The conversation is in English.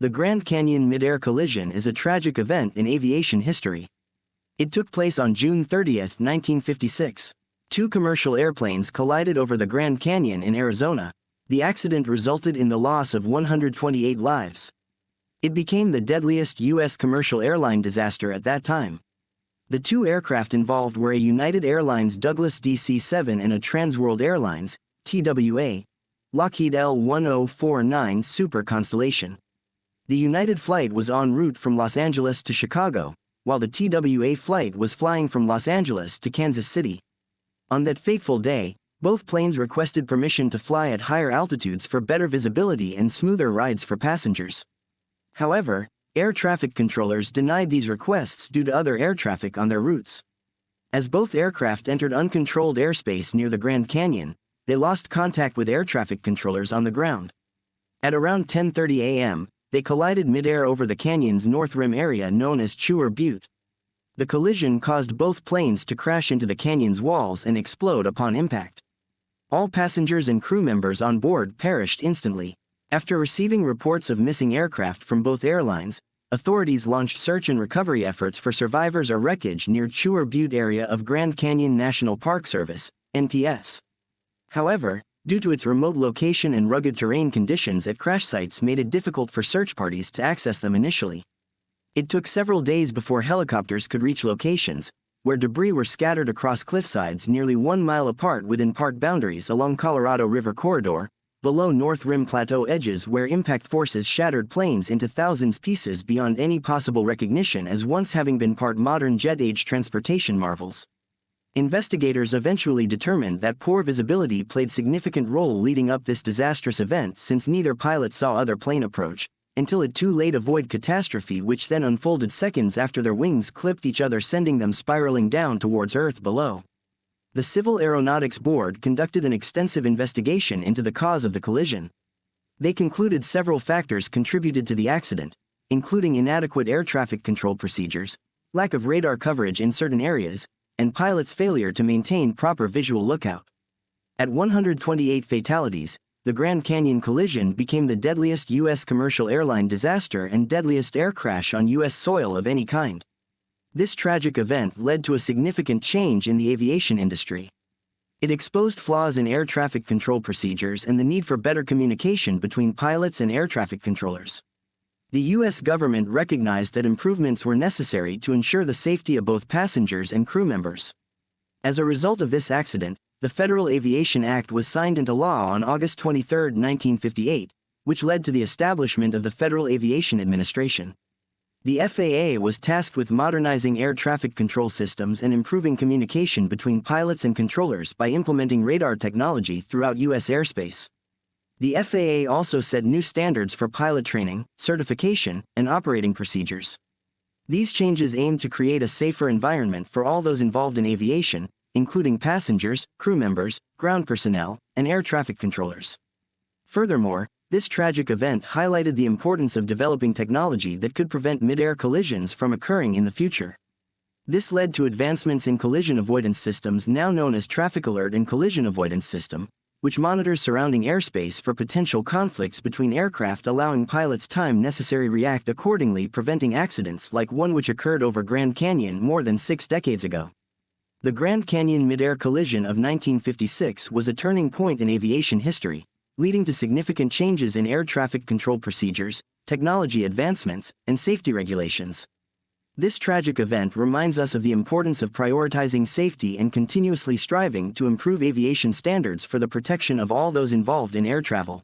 The Grand Canyon mid-air collision is a tragic event in aviation history. It took place on June 30, 1956. Two commercial airplanes collided over the Grand Canyon in Arizona. The accident resulted in the loss of 128 lives. It became the deadliest U.S. commercial airline disaster at that time. The two aircraft involved were a United Airlines Douglas DC-7 and a Transworld Airlines, TWA, Lockheed L-1049 Super Constellation. The United flight was en route from Los Angeles to Chicago, while the TWA flight was flying from Los Angeles to Kansas City. On that fateful day, both planes requested permission to fly at higher altitudes for better visibility and smoother rides for passengers. However, air traffic controllers denied these requests due to other air traffic on their routes. As both aircraft entered uncontrolled airspace near the Grand Canyon, they lost contact with air traffic controllers on the ground. At around 10:30 a.m., they collided midair over the canyon's north rim area known as Chewer Butte. The collision caused both planes to crash into the canyon's walls and explode upon impact. All passengers and crew members on board perished instantly. After receiving reports of missing aircraft from both airlines, authorities launched search and recovery efforts for survivors or wreckage near Chewer Butte area of Grand Canyon National Park Service, NPS. However, due to its remote location and rugged terrain, conditions at crash sites made it difficult for search parties to access them initially. It took several days before helicopters could reach locations, where debris were scattered across cliffsides nearly 1 mile apart within park boundaries along Colorado River Corridor, below North Rim Plateau edges where impact forces shattered planes into thousands pieces beyond any possible recognition as once having been part modern jet-age transportation marvels. Investigators eventually determined that poor visibility played significant role leading up this disastrous event since neither pilot saw other plane approach, until it too late avoid catastrophe which then unfolded seconds after their wings clipped each other sending them spiraling down towards Earth below. The Civil Aeronautics Board conducted an extensive investigation into the cause of the collision. They concluded several factors contributed to the accident, including inadequate air traffic control procedures, lack of radar coverage in certain areas, and pilots' failure to maintain proper visual lookout. At 128 fatalities, the Grand Canyon collision became the deadliest U.S. commercial airline disaster and deadliest air crash on U.S. soil of any kind. This tragic event led to a significant change in the aviation industry. It exposed flaws in air traffic control procedures and the need for better communication between pilots and air traffic controllers. The U.S. government recognized that improvements were necessary to ensure the safety of both passengers and crew members. As a result of this accident, the Federal Aviation Act was signed into law on August 23, 1958, which led to the establishment of the Federal Aviation Administration. The FAA was tasked with modernizing air traffic control systems and improving communication between pilots and controllers by implementing radar technology throughout U.S. airspace. The FAA also set new standards for pilot training, certification, and operating procedures. These changes aimed to create a safer environment for all those involved in aviation, including passengers, crew members, ground personnel, and air traffic controllers. Furthermore, this tragic event highlighted the importance of developing technology that could prevent mid-air collisions from occurring in the future. This led to advancements in collision avoidance systems now known as Traffic Alert and Collision Avoidance System, which monitors surrounding airspace for potential conflicts between aircraft, allowing pilots time necessary to react accordingly, preventing accidents like one which occurred over Grand Canyon more than 6 decades ago. The Grand Canyon mid-air collision of 1956 was a turning point in aviation history, leading to significant changes in air traffic control procedures, technology advancements, and safety regulations. This tragic event reminds us of the importance of prioritizing safety and continuously striving to improve aviation standards for the protection of all those involved in air travel.